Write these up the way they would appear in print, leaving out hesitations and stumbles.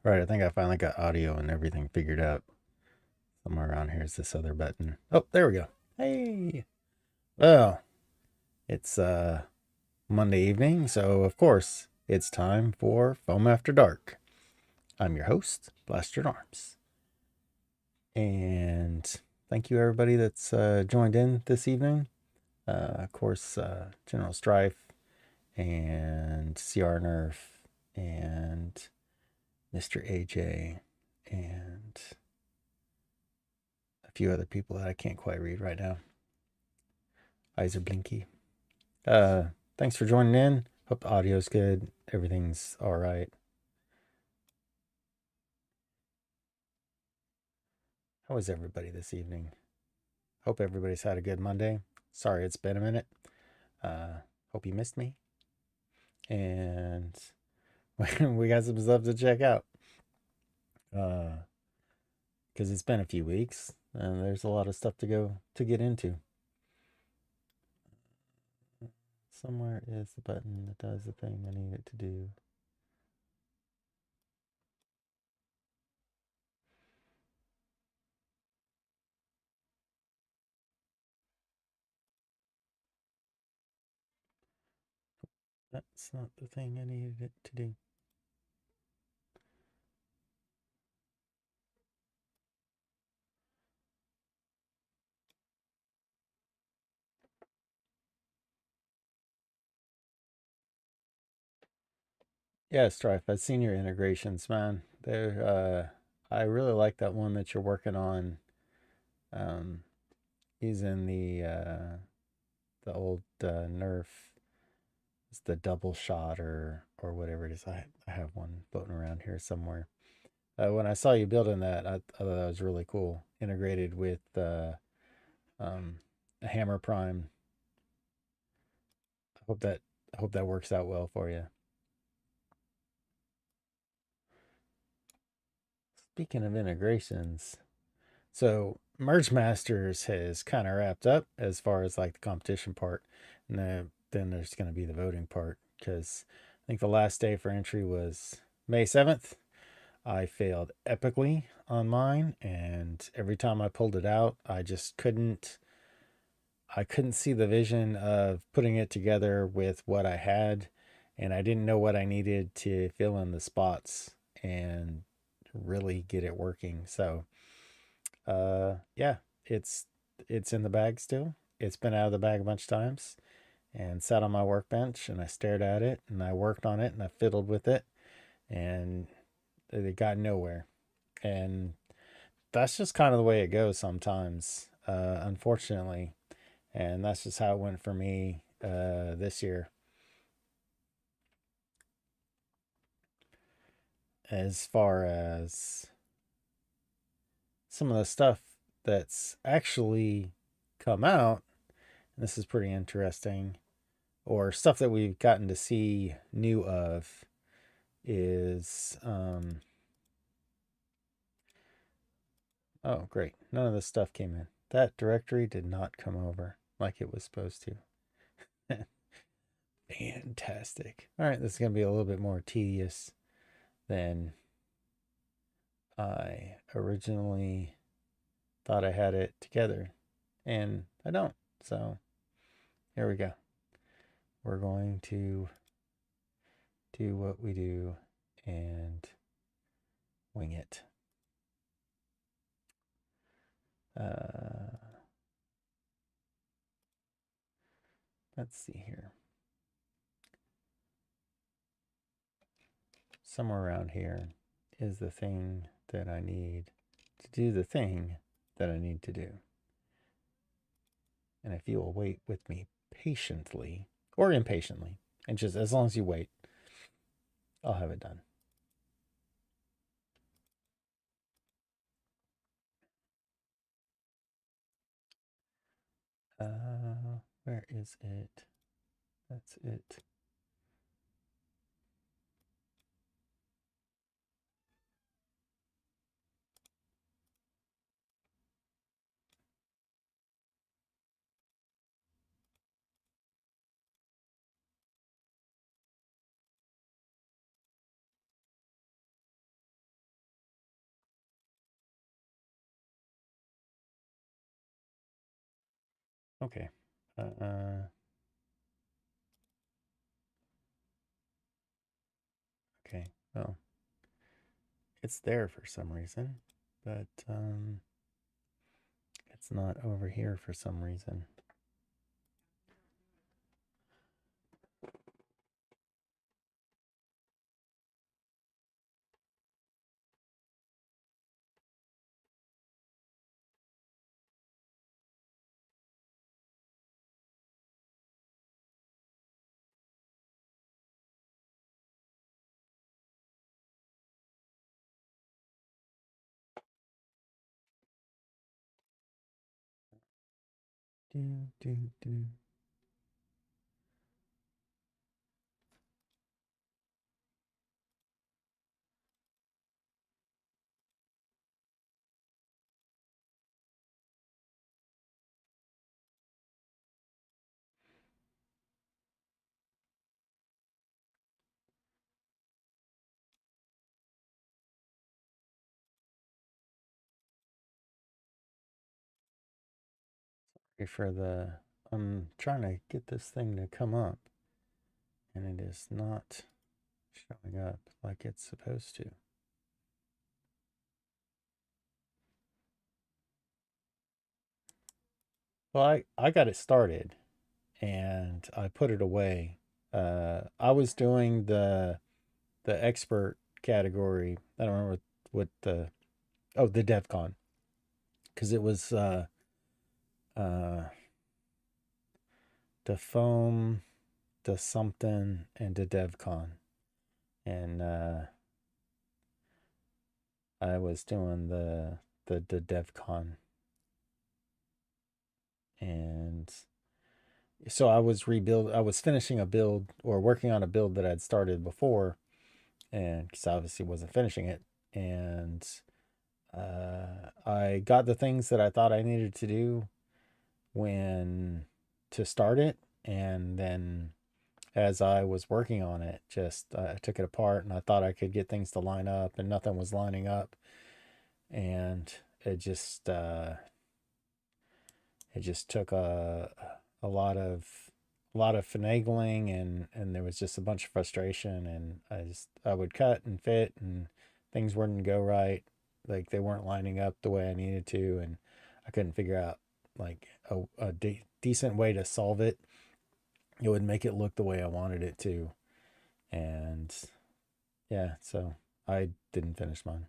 Right, I think I finally got audio and everything figured out. Somewhere around here is this other button. Oh, there we go. Hey. Well, it's Monday evening, so of course it's time for Foam After Dark. I'm your host, Blaster Arms. And thank you everybody that's joined in this evening. Of course, General Strife and CR Nerf and Mr. AJ and a few other people that I can't quite read right now. Eyes are blinky. Thanks for joining in. Hope the audio's good. Everything's all right. How is everybody this evening? Hope everybody's had a good Monday. Sorry it's been a minute. Hope you missed me. And we got some stuff to check out. Because it's been a few weeks and there's a lot of stuff to get into. Somewhere is the button that does the thing I need it to do. That's not the thing I needed it to do. Yeah, Strife, I've seen your integrations, man. I really like that one that you're working on. Um, using the old Nerf, it's the double shot or whatever it is. I have one floating around here somewhere. When I saw you building that, I thought that was really cool. Integrated with um, a Hammer Prime. I hope that works out well for you. Speaking of integrations, so Merge Masters has kind of wrapped up as far as like the competition part, and then there's going to be the voting part because I think the last day for entry was May 7th. I failed epically on mine, and every time I pulled it out, I couldn't see the vision of putting it together with what I had, and I didn't know what I needed to fill in the spots and really get it working. So, yeah, it's it's in the bag still. It's been out of the bag a bunch of times and sat on my workbench, and I stared at it and I worked on it and I fiddled with it, and it got nowhere. And that's just kind of the way it goes sometimes, unfortunately. And that's just how it went for me this year. As far as some of the stuff that's actually come out, this is pretty interesting, or stuff that we've gotten to see new of is oh great, none of this stuff came in. That directory did not come over like it was supposed to. Fantastic. All right, this is going to be a little bit more tedious than I originally thought I had it together, and I don't. So here we go. We're going to do what we do and wing it. Uh, let's see here. Somewhere around here is the thing that I need to do the thing that I need to do. And if you will wait with me patiently or impatiently, and just as long as you wait, I'll have it done. Where is it? That's it. Okay. Okay. Well, it's there for some reason, but it's not over here for some reason. Do, do, do. Sorry for the. I'm trying to get this thing to come up, and it is not showing up like it's supposed to. Well, I got it started and I put it away. I was doing the expert category. I don't remember what the the DevCon, because it was uh the foam, the something, and the DevCon, and I was doing the DevCon, and so I was finishing a build or working on a build that I'd started before, and because I obviously wasn't finishing it, and I got the things that I thought I needed to do when to start it, and then as I was working on it, just I took it apart and I thought I could get things to line up, and nothing was lining up, and it just uh, it just took a lot of finagling, and there was just a bunch of frustration, and I would cut and fit, and things wouldn't go right, like they weren't lining up the way I needed to, and I couldn't figure out like decent way to solve it. It would make it look the way I wanted it to, and yeah, so I didn't finish mine,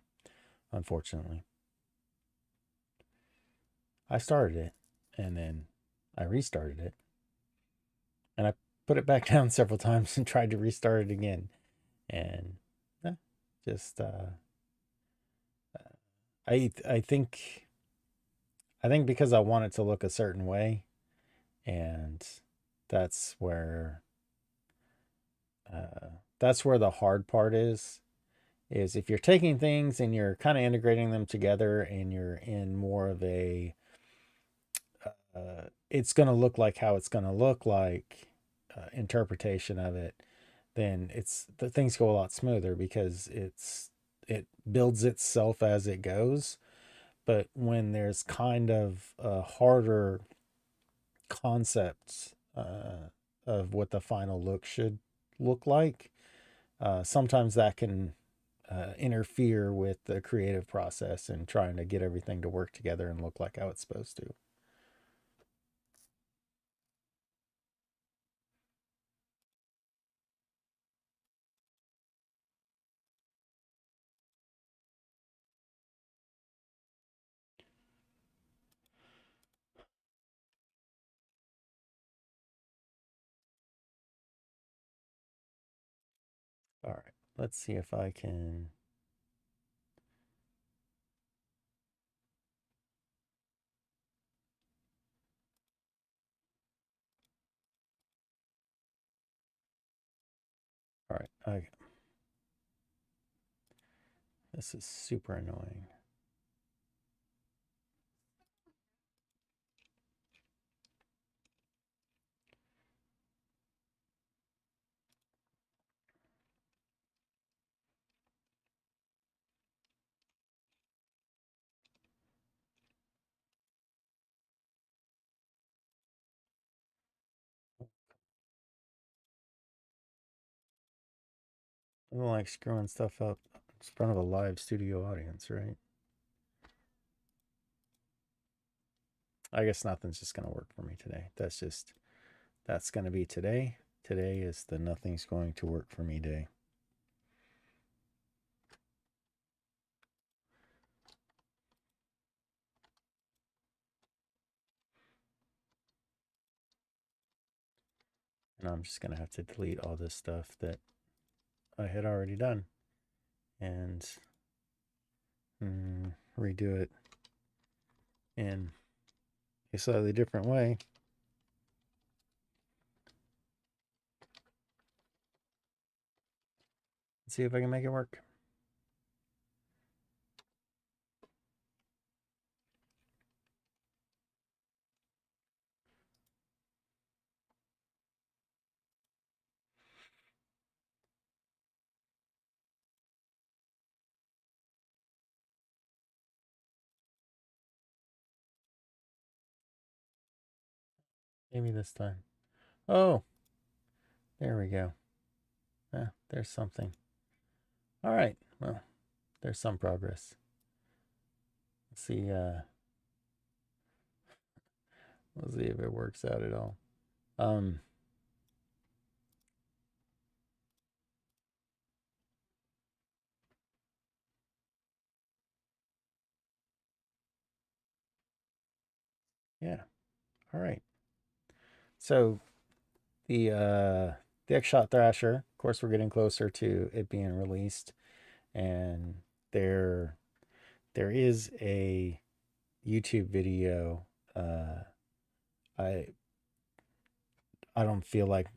unfortunately. I started it, and then I restarted it, and I put it back down several times and tried to restart it again, and eh, just I think because I want it to look a certain way, and that's where that's where the hard part is if you're taking things and you're kind of integrating them together, and you're in more of a it's going to look like how it's going to look like interpretation of it, then it's the things go a lot smoother because it builds itself as it goes. But when there's kind of a harder concept of what the final look should look like, sometimes that can interfere with the creative process and trying to get everything to work together and look like how it's supposed to. All right, let's see if I can. All right, this is super annoying. I don't like screwing stuff up in front of a live studio audience, right? I guess nothing's just going to work for me today. That's going to be today. Today is the nothing's going to work for me day. And I'm just going to have to delete all this stuff that I had already done and redo it in a slightly different way. Let's see if I can make it work. Maybe this time. Oh, there we go. There's something. All right. Well, there's some progress. Let's see. We'll see if it works out at all. Yeah. All right. So the X-Shot Thrasher, of course, we're getting closer to it being released, and there is a YouTube video. I don't feel like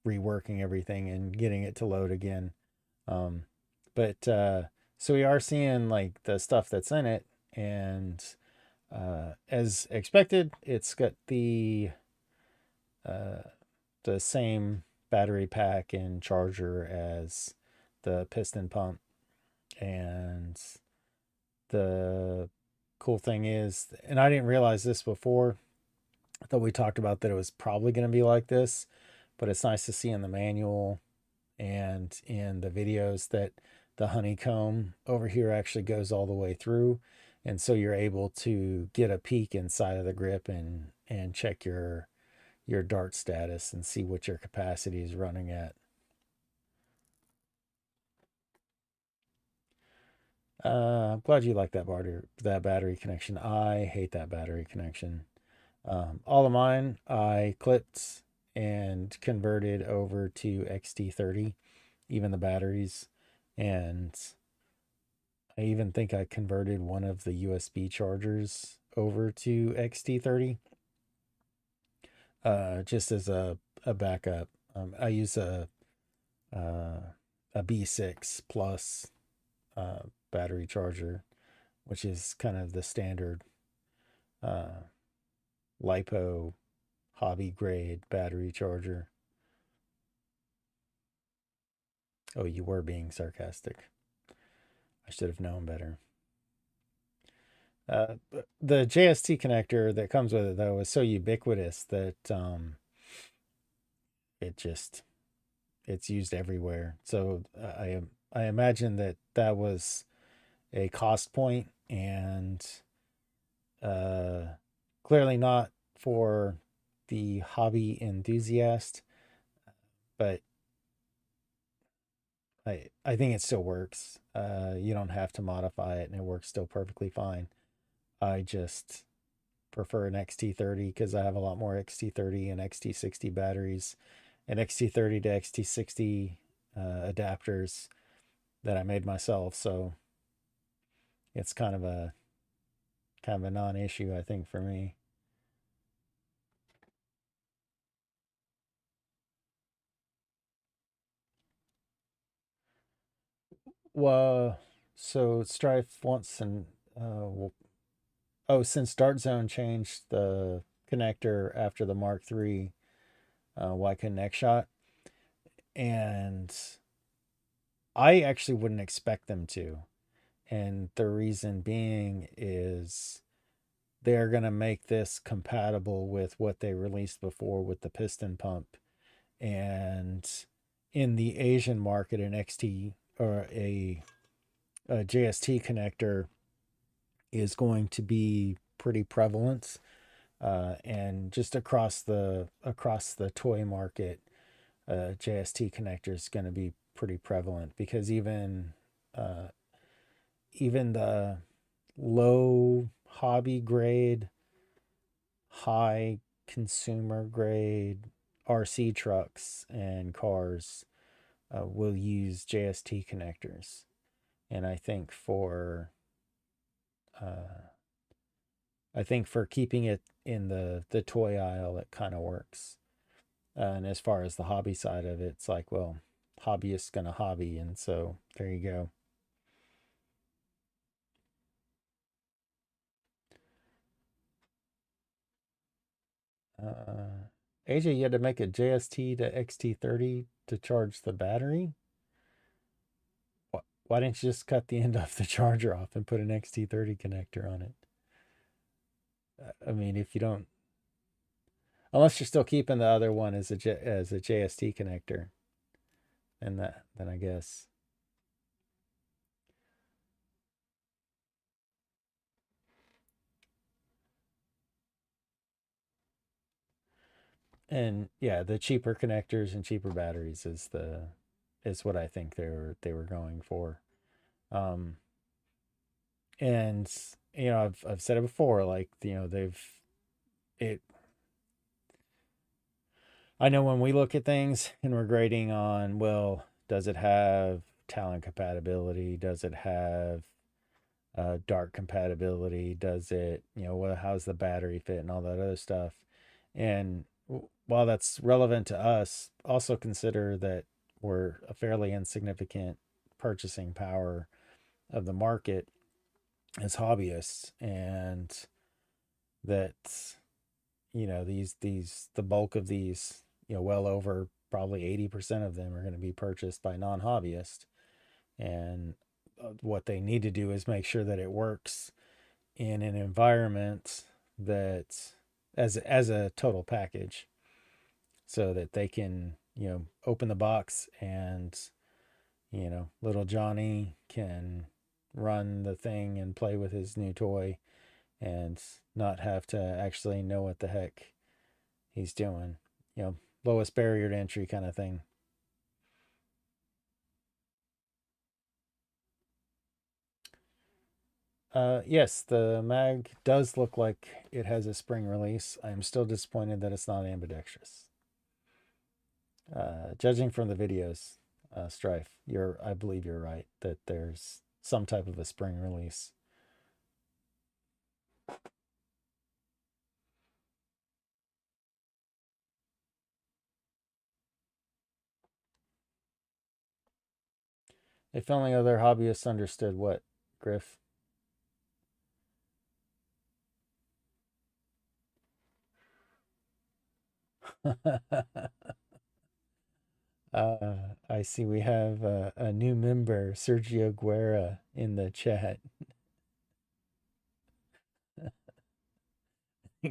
reworking everything and getting it to load again. But so we are seeing like the stuff that's in it, and as expected, it's got uh, the same battery pack and charger as the piston pump. And the cool thing is, and I didn't realize this before, I thought we talked about that it was probably going to be like this, but it's nice to see in the manual and in the videos that the honeycomb over here actually goes all the way through. And so you're able to get a peek inside of the grip and check your dart status and see what your capacity is running at. I'm glad you like that battery connection. I hate that battery connection. All of mine I clipped and converted over to XT30, even the batteries, and I even think I converted one of the USB chargers over to XT30, just as a backup. I use a B6 plus battery charger, which is kind of the standard uh, LiPo hobby grade battery charger. Oh, you were being sarcastic. I should have known better. The JST connector that comes with it, though, is so ubiquitous that it's used everywhere. So I imagine that was a cost point, and clearly not for the hobby enthusiast, but I think it still works. You don't have to modify it, and it works still perfectly fine. I just prefer an XT30 because I have a lot more XT30 and XT60 batteries and XT30 to XT60 adapters that I made myself. So it's kind of a non-issue, I think, for me. Well, so Strife wants and since Dart Zone changed the connector after the Mark III, why couldn't X-Shot? And I actually wouldn't expect them to. And the reason being is they're going to make this compatible with what they released before with the piston pump. And in the Asian market, an or a JST connector is going to be pretty prevalent, and just across the toy market, JST connector is going to be pretty prevalent because uh, even the low hobby grade, high consumer grade RC trucks and cars will use JST connectors, and uh, I think for keeping it in the toy aisle, it kind of works. And as far as the hobby side of it, it's like, well, hobbyist's gonna hobby, and so there you go. AJ, you had to make a JST to XT30 to charge the battery. Why didn't you just cut the end of the charger off and put an XT30 connector on it? I mean, if you don't, unless you're still keeping the other one as as a JST connector, and that then I guess. And yeah, the cheaper connectors and cheaper batteries is what I think they were going for. Um, and I've said it before, like they've it. I know when we look at things and we're grading on, well, does it have Talon compatibility? Does it have dark compatibility? Does it, well, how's the battery fit and all that other stuff? And while that's relevant to us, also consider that we're a fairly insignificant purchasing power of the market as hobbyists, and that the bulk of these, well over probably 80% of them are going to be purchased by non-hobbyists, and what they need to do is make sure that it works in an environment that as a total package, so that they can open the box and little Johnny can run the thing and play with his new toy and not have to actually know what the heck he's doing. Lowest barrier to entry kind of thing. Yes, the mag does look like it has a spring release. I'm still disappointed that it's not ambidextrous. Judging from the videos, Strife, I believe you're right that there's some type of a spring release. If only other hobbyists understood what, Griff. I see we have a new member, Sergio Guerra, in the chat.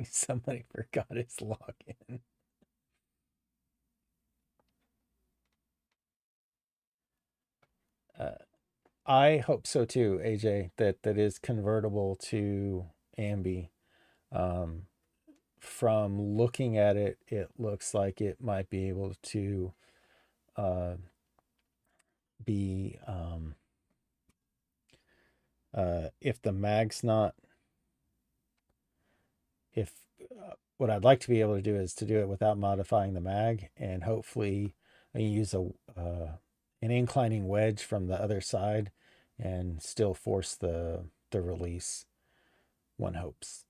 Somebody forgot his login. Uh, I hope so too, AJ, that is convertible to Ambi. Um, from looking at it, it looks like it might be able to uh, be if the mag's not if what I'd like to be able to do is to do it without modifying the mag, and hopefully I use an inclining wedge from the other side and still force the release. One hopes.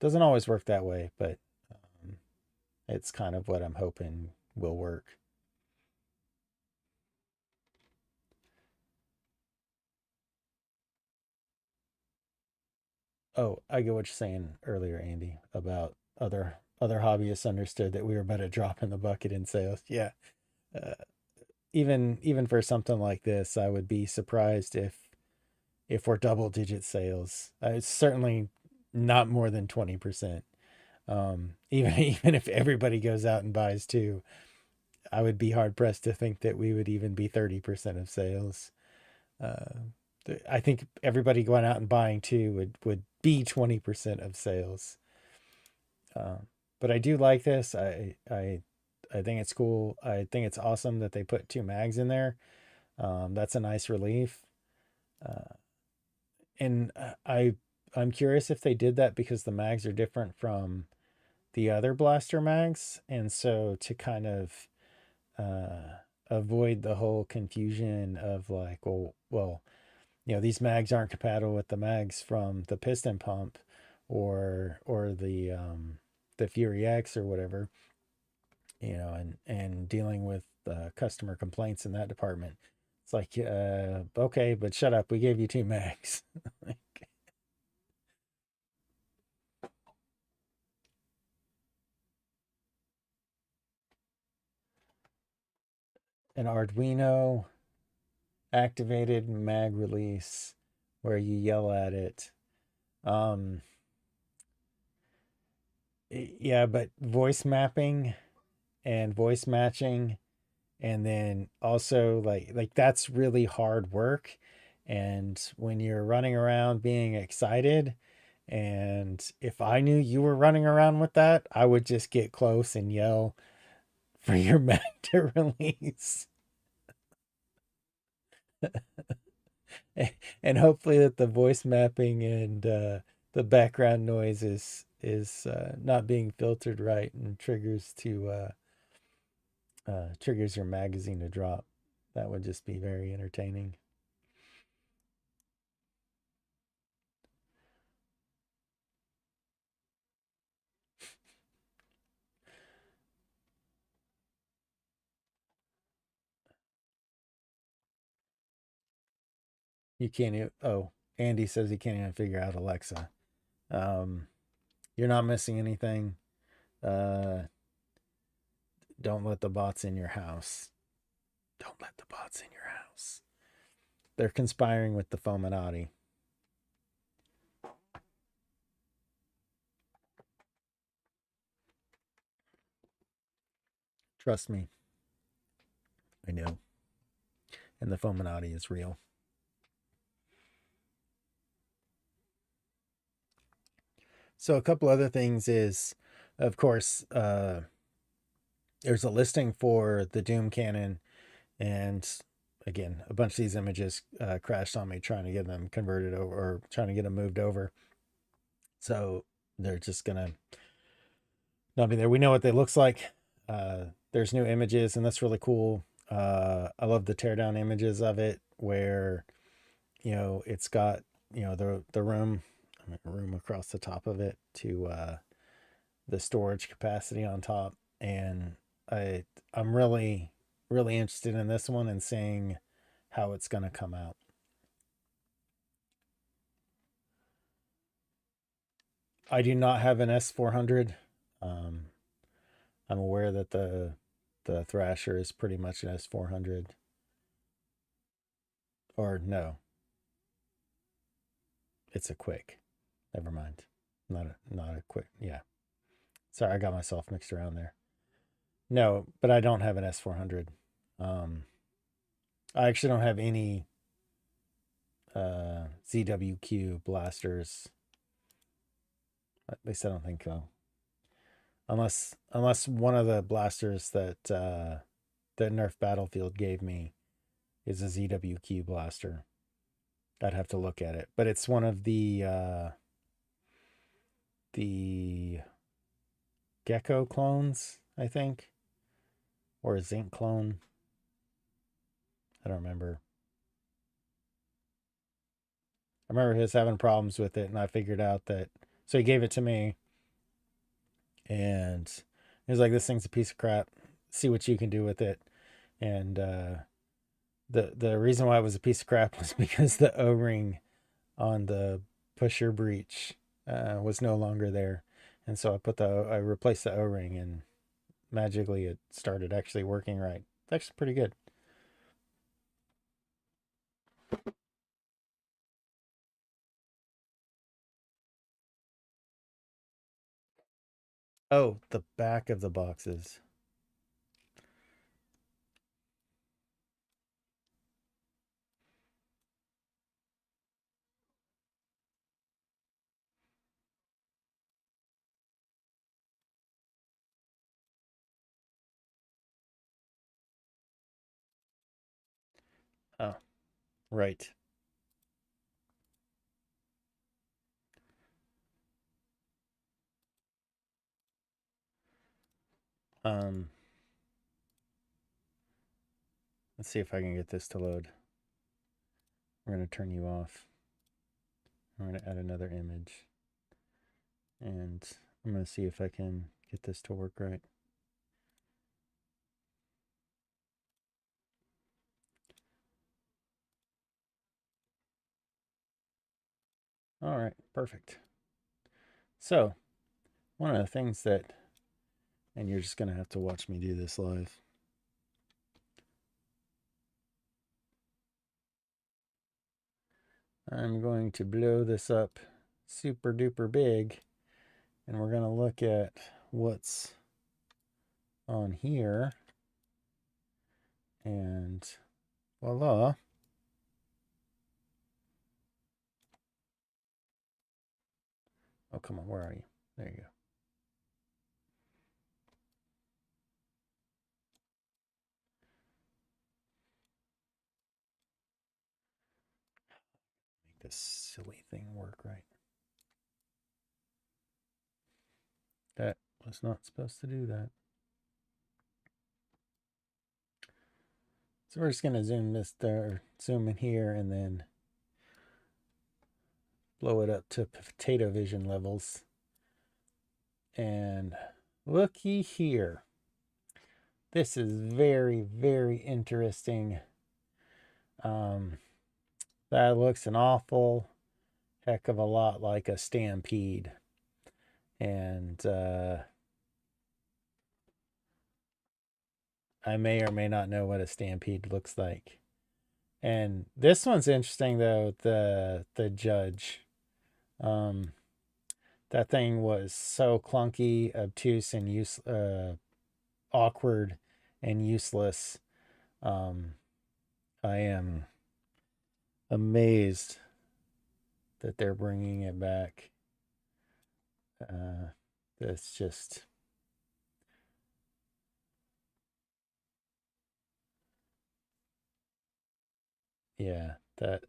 Doesn't always work that way, but um, it's kind of what I'm hoping will work. Oh, I get what you're saying earlier, Andy, about other hobbyists understood that we were about to drop in the bucket in sales. Yeah, uh, even for something like this, I would be surprised if we're double digit sales. It's certainly not more than 20%. Even even if everybody goes out and buys two, I would be hard pressed to think that we would even be 30% of sales. Uh, I think everybody going out and buying two would be 20% of sales. But I do like this. I think it's cool. I think it's awesome that they put two mags in there. That's a nice relief. Uh, and I'm curious if they did that because the mags are different from the other blaster mags, and so to kind of avoid the whole confusion of like, well, these mags aren't compatible with the mags from the piston pump or the Fury X or whatever, and dealing with customer complaints in that department. It's like, okay, but shut up. We gave you two mags. Like, an Arduino activated mag release where you yell at it. Um, yeah, but voice mapping and voice matching, and then also like that's really hard work. And when you're running around being excited, and if I knew you were running around with that, I would just get close and yell for your mag to release. And hopefully that the voice mapping and the background noise is not being filtered right and triggers your magazine to drop. That would just be very entertaining. You can't even, oh, Andy says he can't even figure out Alexa. Um, you're not missing anything. Uh, don't let the bots in your house. Don't let the bots in your house. They're conspiring with the Fominati. Trust me, I know. And the Fominati is real. So a couple other things is, of course, there's a listing for the Doom Cannon, and again, a bunch of these images crashed on me trying to get them converted over or trying to get them moved over. So they're just gonna not be there. We know what they looks like. There's new images, and that's really cool. I love the teardown images of it, where it's got the room across the top of it to the storage capacity on top, and I'm really interested in this one and seeing how it's going to come out. I do not have an S400. Um, I'm aware that the Thrasher is pretty much an S400. Or no, it's a quick. Never mind. Not a quick. Yeah. Sorry, I got myself mixed around there. No, but I don't have an S400. Um, I actually don't have any ZWQ blasters. At least I don't think so. Unless one of the blasters that Nerf Battlefield gave me is a ZWQ blaster. I'd have to look at it, but it's one of the Gecko clones, I think, or a Zinc clone. I don't remember. I remember he was having problems with it, and I figured out that. So he gave it to me, and he was like, "This thing's a piece of crap. See what you can do with it." And the reason why it was a piece of crap was because the O-ring on the pusher breech was no longer there, and so I replaced the O-ring, and magically it started actually working right. It's actually pretty good. Oh, the back of the boxes. Oh, right. Um, let's see if I can get this to load. We're going to turn you off. I'm going to add another image. And I'm going to see if I can get this to work right. All right, perfect. So, one of the things that, and you're just going to have to watch me do this live. I'm going to blow this up super duper big, and we're going to look at what's on here, and voila. Oh, come on, where are you? There you go. Make this silly thing work right. That was not supposed to do that. So we're just going to zoom this there, zoom in here, and then blow it up to potato vision levels. And looky here. This is very, very interesting. That looks an awful heck of a lot like a stampede. And I may or may not know what a stampede looks like. And this one's interesting though, the judge. That thing was so clunky, obtuse, and awkward and useless. I am amazed that they're bringing it back. That's just, yeah, that.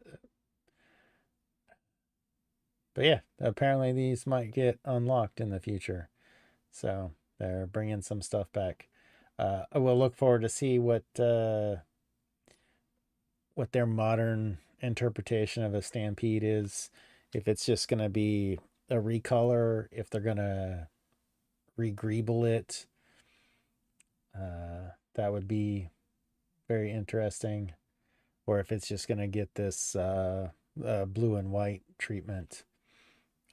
But yeah, apparently these might get unlocked in the future, so they're bringing some stuff back. I will look forward to see what their modern interpretation of a stampede is. If it's just going to be a recolor, if they're going to regreeble it, that would be very interesting. Or if it's just going to get this blue and white treatment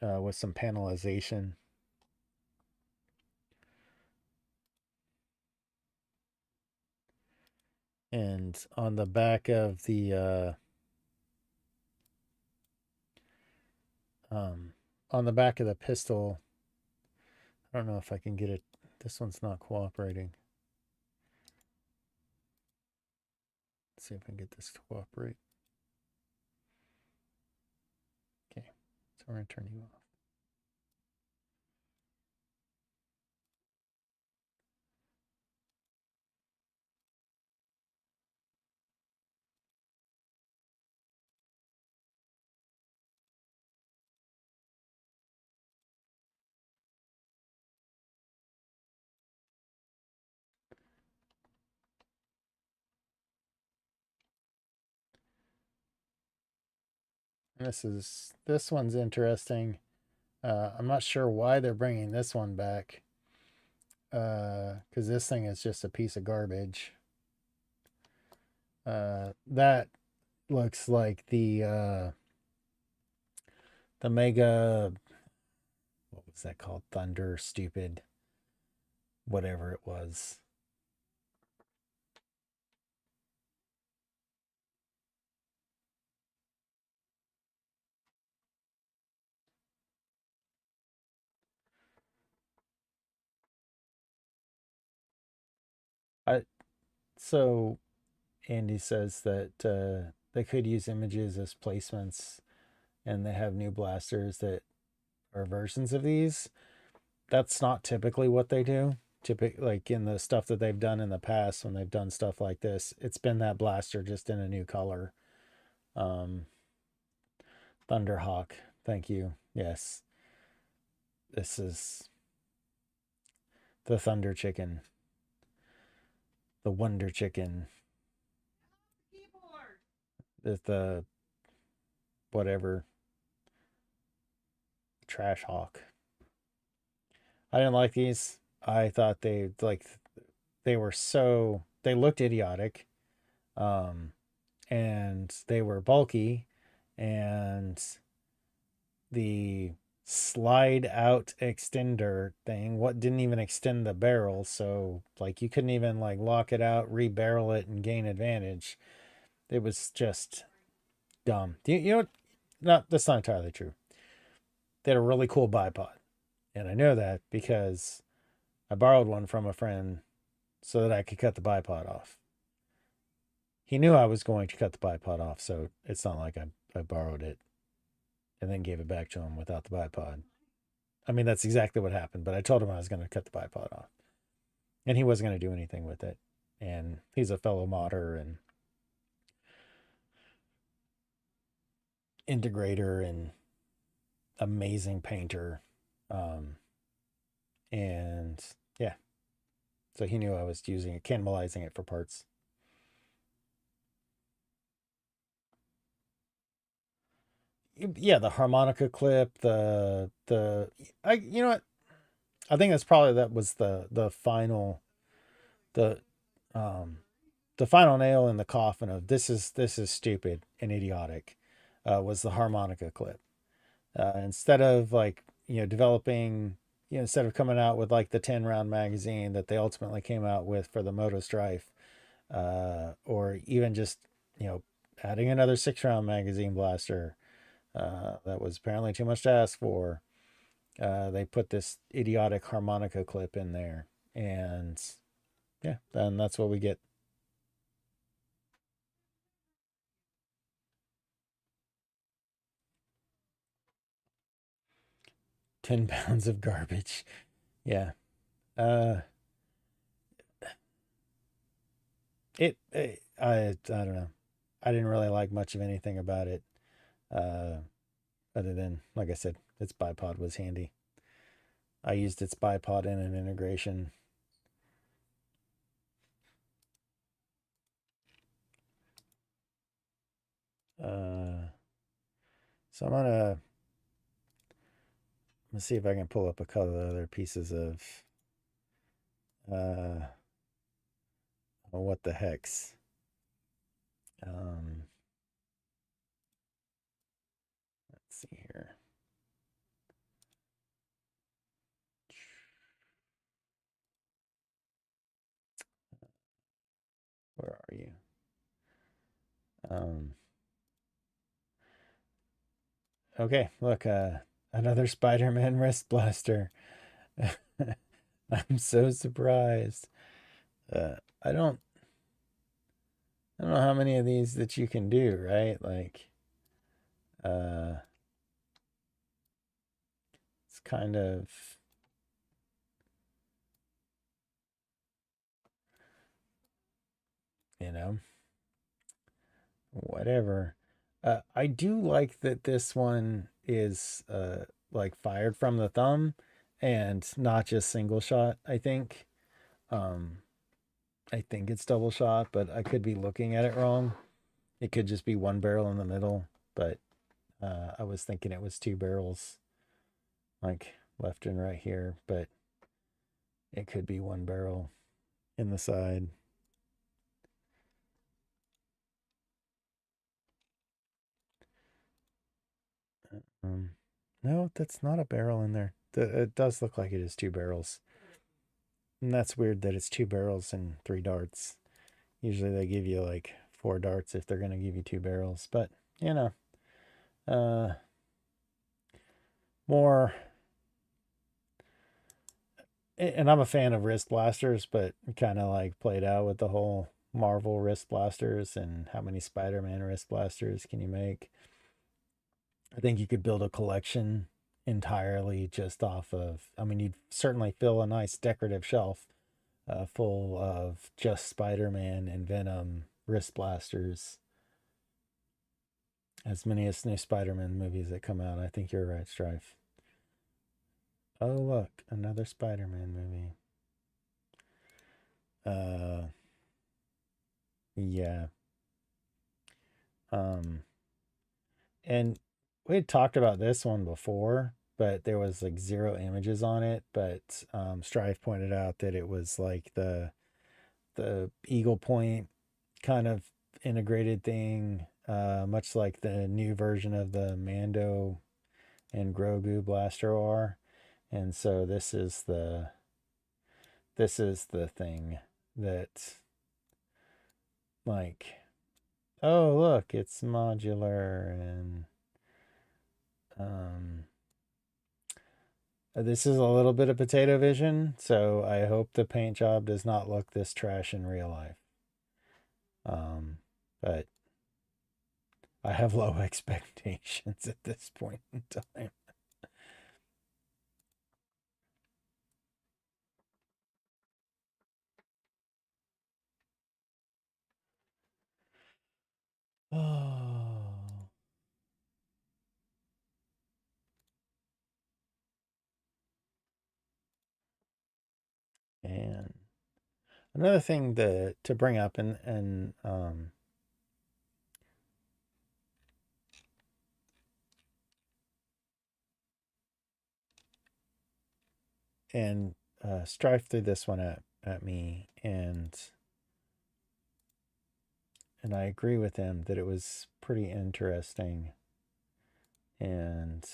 with some panelization. And on the back of the pistol, I don't know if I can get it. This one's not cooperating. Let's see if I can get this to cooperate. Okay, so we're going to turn you off. This one's interesting. I'm not sure why they're bringing this one back. Because this thing is just a piece of garbage. That looks like the Mega, what was that called? Thunder, stupid, whatever it was. I so Andy says that they could use images as placements, and they have new blasters that are versions of these. That's not typically what they do. Typically, like in the stuff that they've done in the past when they've done stuff like this, it's been that blaster just in a new color. Um, Thunderhawk. Thank you. Yes, this is the Thunder Chicken, the Wonder Chicken, the whatever Trash Hawk. I didn't like these. I thought they were so they looked idiotic, um, and they were bulky, and the slide out extender thing what didn't even extend the barrel, so like you couldn't even like lock it out, rebarrel it, and gain advantage. It was just dumb. You know what? No, that's not entirely true. They had a really cool bipod, and I know that because I borrowed one from a friend so that I could cut the bipod off. He knew I was going to cut the bipod off, so it's not like I borrowed it and then gave it back to him without the bipod. I mean, that's exactly what happened, but I told him I was going to cut the bipod off. And he wasn't going to do anything with it. And he's a fellow modder and integrator and amazing painter. Um, and yeah, so he knew I was using it, cannibalizing it for parts. Yeah, the harmonica clip, I you know what? I think that's probably that was the um the final nail in the coffin of this is stupid and idiotic, was the harmonica clip. Instead of like developing, instead of coming out with like the 10 round magazine that they ultimately came out with for the Moto Strife, or even just you know adding another 6 round magazine blaster, that was apparently too much to ask for. They put this idiotic harmonica clip in there, and yeah, then that's what we get. 10 pounds of garbage. Yeah. Uh, I don't know. I didn't really like much of anything about it, uh, other than, like I said, its bipod was handy. I used its bipod in an integration. Uh, so let's see if I can pull up a couple of other pieces of, uh, what the hex. Um, let's see here. Where are you? Um, okay, look, another Spider-Man wrist blaster. I'm so surprised. Uh, I don't I don't know how many of these that you can do, right? Like, uh, it's kind of, you know, whatever. I do like that this one is like fired from the thumb and not just single shot, I think. Um, I think it's double shot, but I could be looking at it wrong. It could just be one barrel in the middle, but I was thinking it was two barrels, like left and right here, but it could be one barrel in the side. Um, no, that's not a barrel in there. It does look like it is two barrels. And that's weird that it's two barrels and three darts. Usually they give you like four darts if they're going to give you two barrels. But, you know, uh, more. And I'm a fan of wrist blasters, but kind of like played out with the whole Marvel wrist blasters and how many Spider Man wrist blasters can you make? I think you could build a collection entirely just off of, I mean, you'd certainly fill a nice decorative shelf full of just Spider-Man and Venom wrist blasters. As many as new Spider-Man movies that come out. I think you're right, Strife. Oh, look, another Spider-Man movie. Uh, yeah. Um, and we had talked about this one before, but there was like zero images on it. But Strife pointed out that it was like the Eagle Point kind of integrated thing, much like the new version of the Mando and Grogu blaster are. And so this is the thing that, like, oh look, it's modular. And um this is a little bit of potato vision, so I hope the paint job does not look this trash in real life. But I have low expectations at this point in time. Oh, and another thing to bring up, and Strife threw this one at me, and I agree with him that it was pretty interesting, and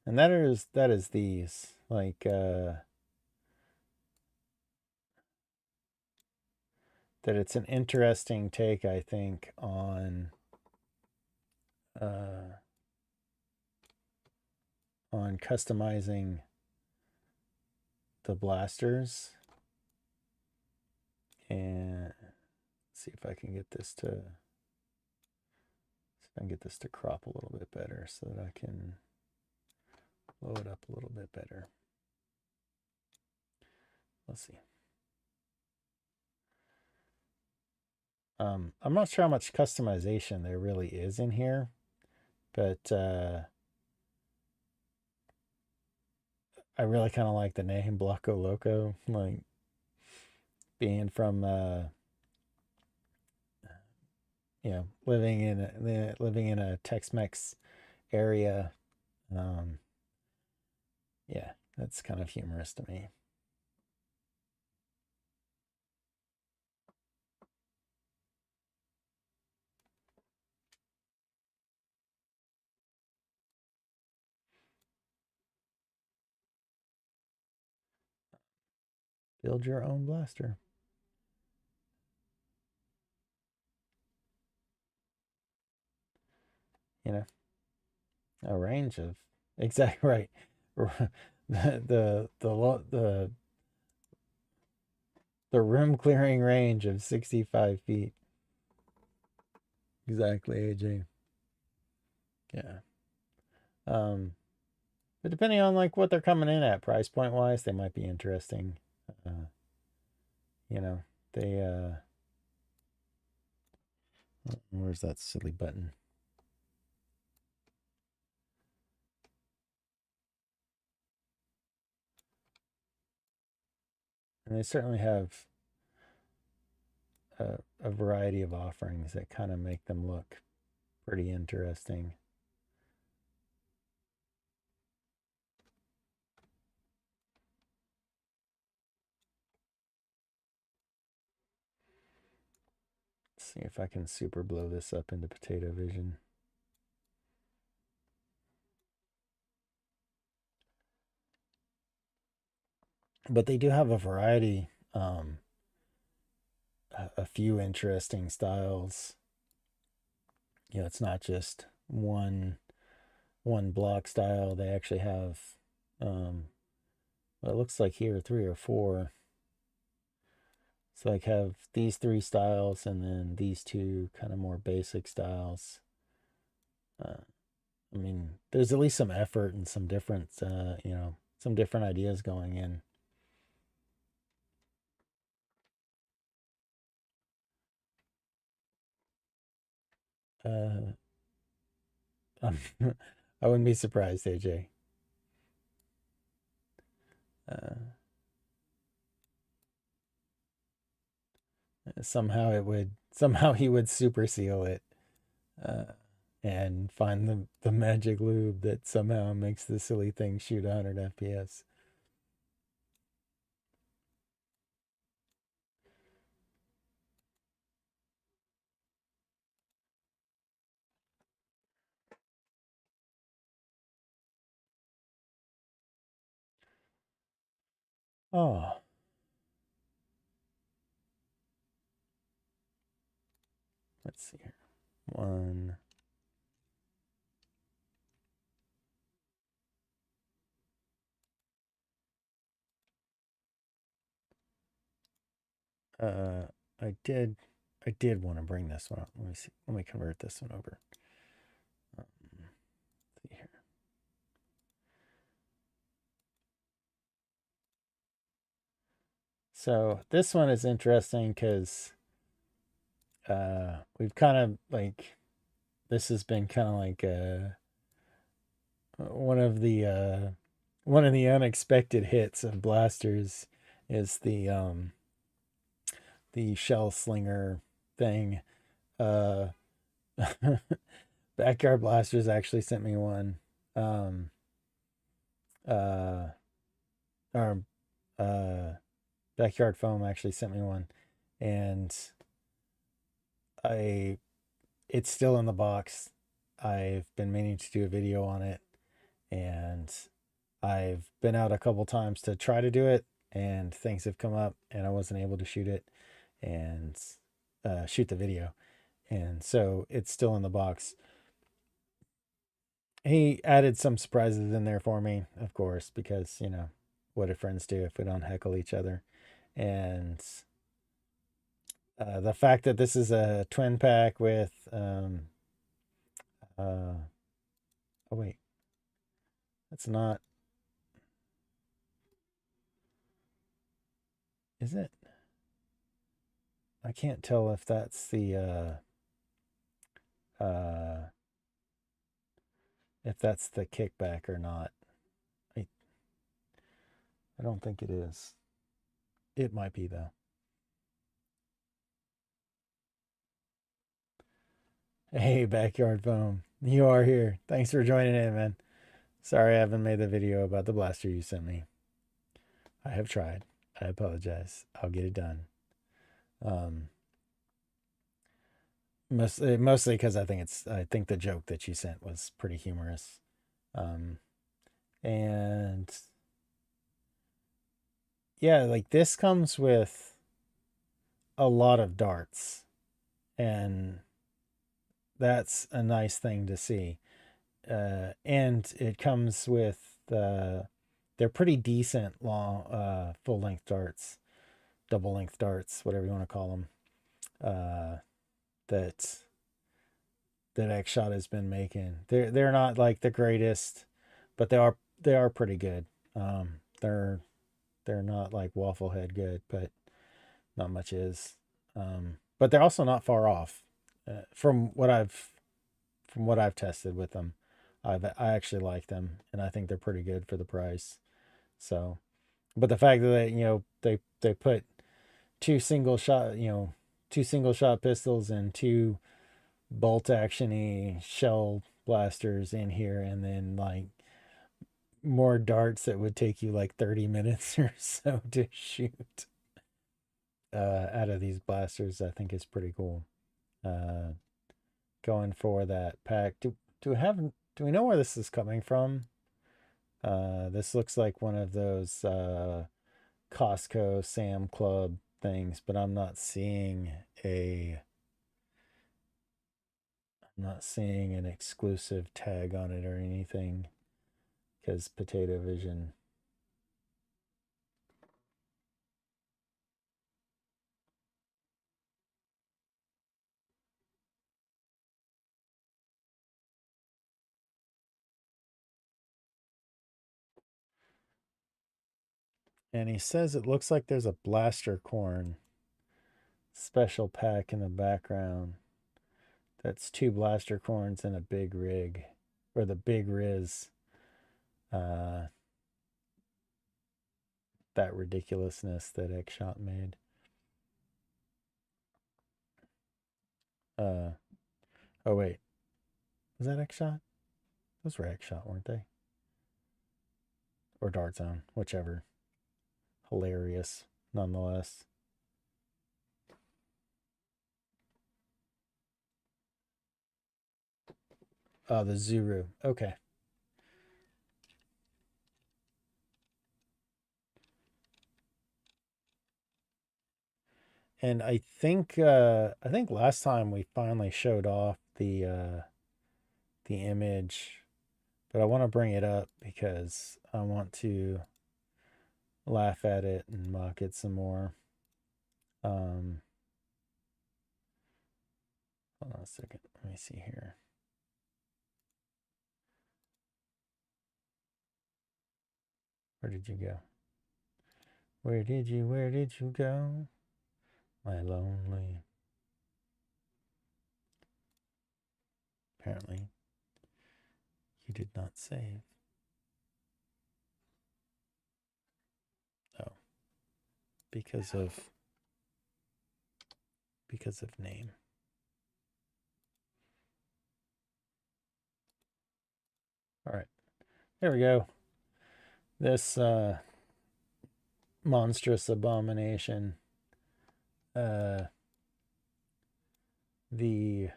that is these, like, that it's an interesting take, I think, uh, on customizing the blasters. And see if I can get this to crop a little bit better so that I can blow it up a little bit better. Let's see. I'm not sure how much customization there really is in here, but I really kind of like the name Blanco Loco, like being from living in a Tex-Mex area. Um, yeah, that's kind of humorous to me. Build your own blaster. You know, a range of exactly right. The the room clearing range of 65 feet. Exactly, AJ. Yeah. Um, but depending on like what they're coming in at price point wise, they might be interesting. Uh, you know, they where's that silly button? And they certainly have a variety of offerings that kind of make them look pretty interesting. Let's see if I can super blow this up into potato vision. But they do have a variety, a few interesting styles. It's not just one block style. They actually have, well, it looks like here 3 or 4. So like have these 3 styles and then these 2 kind of more basic styles. Uh, I mean, there's at least some effort and some different, some different ideas going in. Uh, um, I wouldn't be surprised, AJ. Uh, somehow he would super seal it, uh, and find the magic lube that somehow makes the silly thing shoot 100 FPS. Oh, let's see here. One. Uh, I did, I did want to bring this one up. Let me see. Let me convert this one over. See here. So this one is interesting because we've kind of like this has been kind of like one of the one of the unexpected hits of blasters is the shell slinger thing. Uh, Backyard Blasters actually sent me one. Um, uh, or uh, Backyard Foam actually sent me one, and I it's still in the box. I've been meaning to do a video on it, and I've been out a couple times to try to do it, and things have come up, and I wasn't able to shoot it and shoot the video, and so it's still in the box. He added some surprises in there for me, of course, because what do friends do if we don't heckle each other? And the fact that this is a twin pack with oh wait, that's not, is it? I can't tell if that's the if that's the kickback or not. I I don't think it is. It might be though. Hey, Backyard Foam, you are here. Thanks for joining in, man. Sorry I haven't made the video about the blaster you sent me. I have tried. I apologize. I'll get it done. Um, mostly because I think the joke that you sent was pretty humorous. Um, and yeah, like this comes with a lot of darts, and that's a nice thing to see. And it comes with they're pretty decent long full length darts, double length darts, whatever you want to call them. That X-Shot has been making. They're not like the greatest, but they are pretty good. They're not like waffle head good, but not much is. But they're also not far off from what I've tested with them. I actually like them, and I think they're pretty good for the price. So, but the fact that they put two single shot two single shot pistols and two bolt actiony shell blasters in here, and then like more darts that would take you like 30 minutes or so to shoot out of these blasters, I think is pretty cool. Uh, Going for that pack. Do we know where this is coming from? This looks like one of those Costco Sam Club things, but I'm not seeing an exclusive tag on it or anything because Potato Vision. And he says it looks like there's a blaster corn special pack in the background. That's 2 blaster corns and a big rig, or the big Riz. Uh, that ridiculousness that X-Shot made. Oh wait, was that X-Shot? Those were X-Shot, weren't they? Or Dart Zone, whichever. Hilarious, nonetheless. Oh, the Zuru. Okay. And I think last time we finally showed off the image, but I want to bring it up because I want to laugh at it and mock it some more. Hold on a second. Let me see here. Where did you go? Where did you go? My lonely. Apparently, you did not save. Oh. Because of name. All right. There we go. This monstrous abomination, the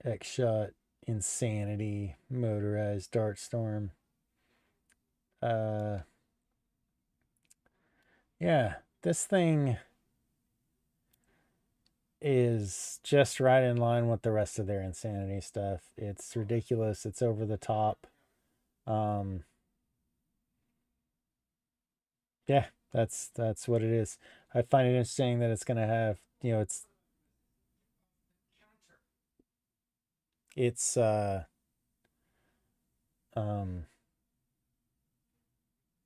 X-Shot Insanity motorized Dart Storm. Yeah, this thing is just right in line with the rest of their Insanity stuff. It's ridiculous. It's over the top. Yeah, that's what it is. I find it interesting that it's going to have, it's um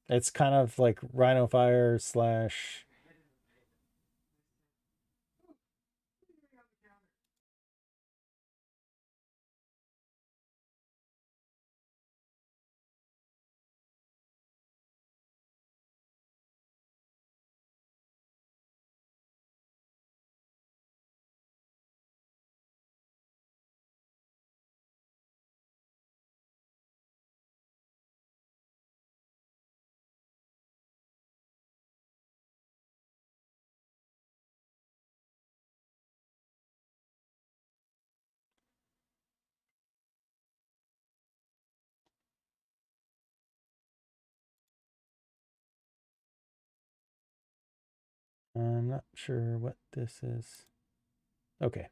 it's kind of like Rhino Fire slash I'm not sure what this is. Okay.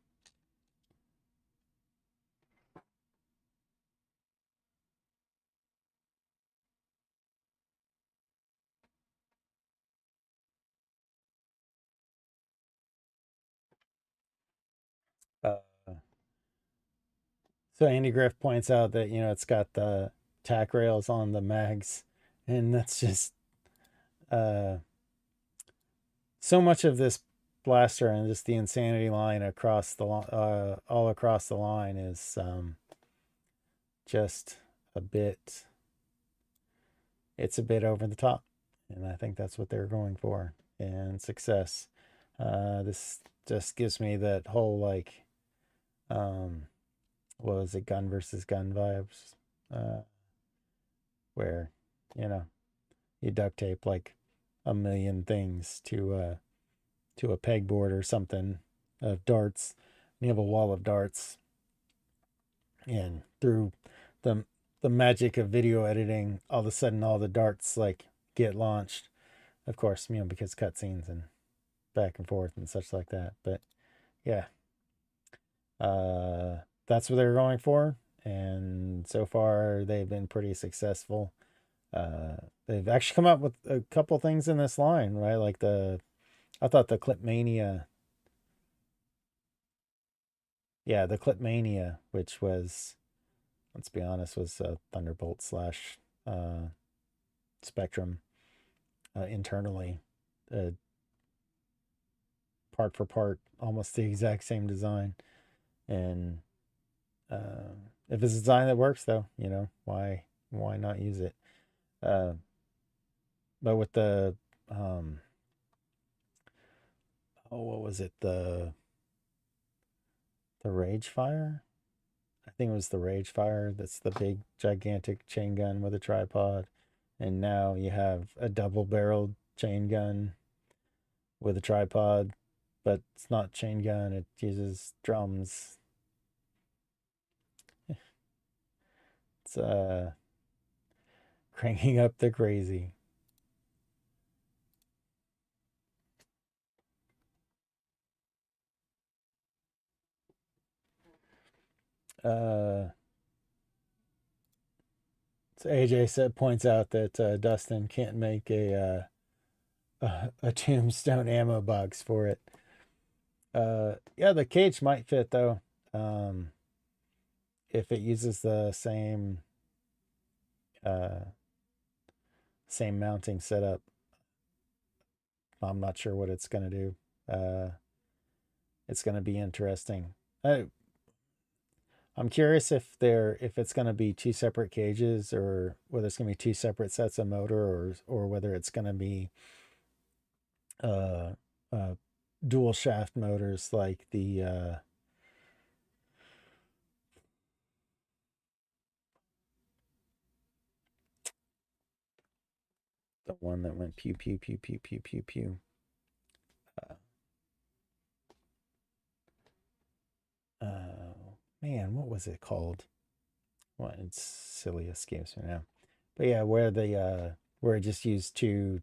Uh, so Andy Griff points out that, it's got the tack rails on the mags, and that's just uh so much of this blaster and just the Insanity line across the all across the line is just a bit, it's a bit over the top, and I think that's what they're going for, and success. This just gives me that whole like what was it, gun versus gun vibes, where you duct tape like a million things to a pegboard or something of darts, and you have a wall of darts, and through the magic of video editing, all of a sudden all the darts like get launched, of course, because cutscenes and back and forth and such like that. But yeah, that's what they're going for, and so far they've been pretty successful. They've actually come up with a couple things in this line, right? Like I thought the Clipmania, yeah, the Clipmania, which was, let's be honest, was a Thunderbolt slash Spectrum. internally, uh, part for part, almost the exact same design. And if it's a design that works, though, why not use it? Uh, but with the what was it? The Rage Fire? I think it was the Rage Fire. That's the big, gigantic chain gun with a tripod. And now you have a double barreled chain gun with a tripod, but it's not chain gun, it uses drums. It's cranking up the crazy. So AJ points out that Dustin can't make a tombstone ammo box for it. Yeah, the cage might fit though. If it uses the same mounting setup. I'm not sure what it's gonna do. It's gonna be interesting. I'm curious if it's gonna be two separate cages, or whether it's gonna be two separate sets of motor, or whether it's gonna be uh, uh, dual shaft motors like the one that went pew pew pew pew pew pew pew. Man, what was it called? Well, it's silly, escapes me now. But yeah, where it just used two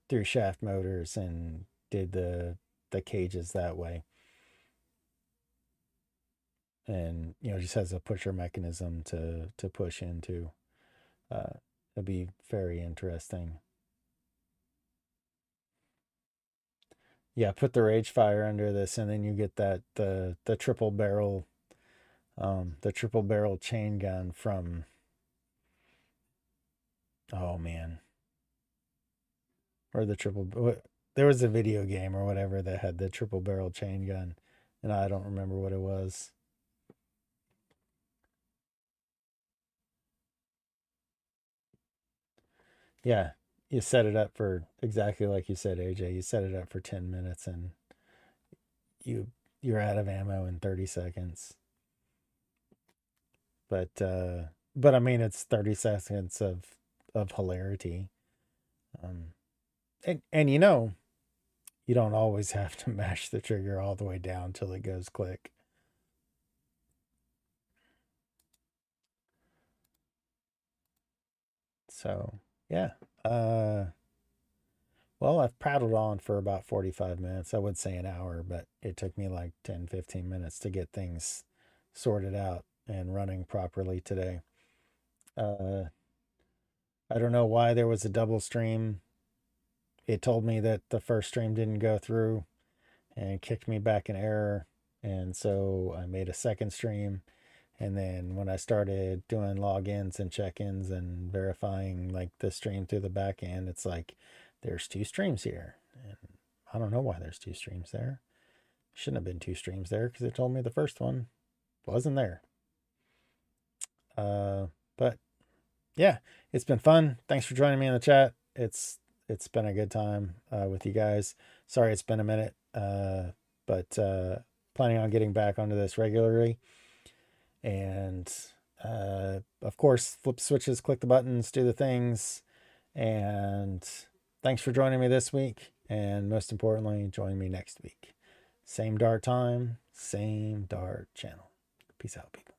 through shaft motors and did the cages that way, and just has a pusher mechanism to push into. It'd be very interesting. Yeah, put the Rage Fire under this, and then you get that the triple barrel, chain gun from. Oh man, or the triple. There was a video game or whatever that had the triple barrel chain gun, and I don't remember what it was. Yeah, you set it up for exactly like you said, AJ. You set it up for 10 minutes, and you're out of ammo in 30 seconds. But I mean, it's 30 seconds of hilarity. And you don't always have to mash the trigger all the way down till it goes click. So yeah. Well, I've prattled on for about 45 minutes. I would say an hour, but it took me like 10, 15 minutes to get things sorted out and running properly today. I don't know why there was a double stream. It told me that the first stream didn't go through and kicked me back in error. And so I made a second stream. And then when I started doing logins and check-ins and verifying like the stream through the back end, it's like there's two streams here. And I don't know why there's two streams there. Shouldn't have been two streams there because it told me the first one wasn't there. But yeah, it's been fun. Thanks for joining me in the chat. It's been a good time with you guys. Sorry it's been a minute, but planning on getting back onto this regularly. And of course, flip switches, click the buttons, do the things. And thanks for joining me this week. And most importantly, join me next week. Same Dart time, same Dart channel. Peace out, people.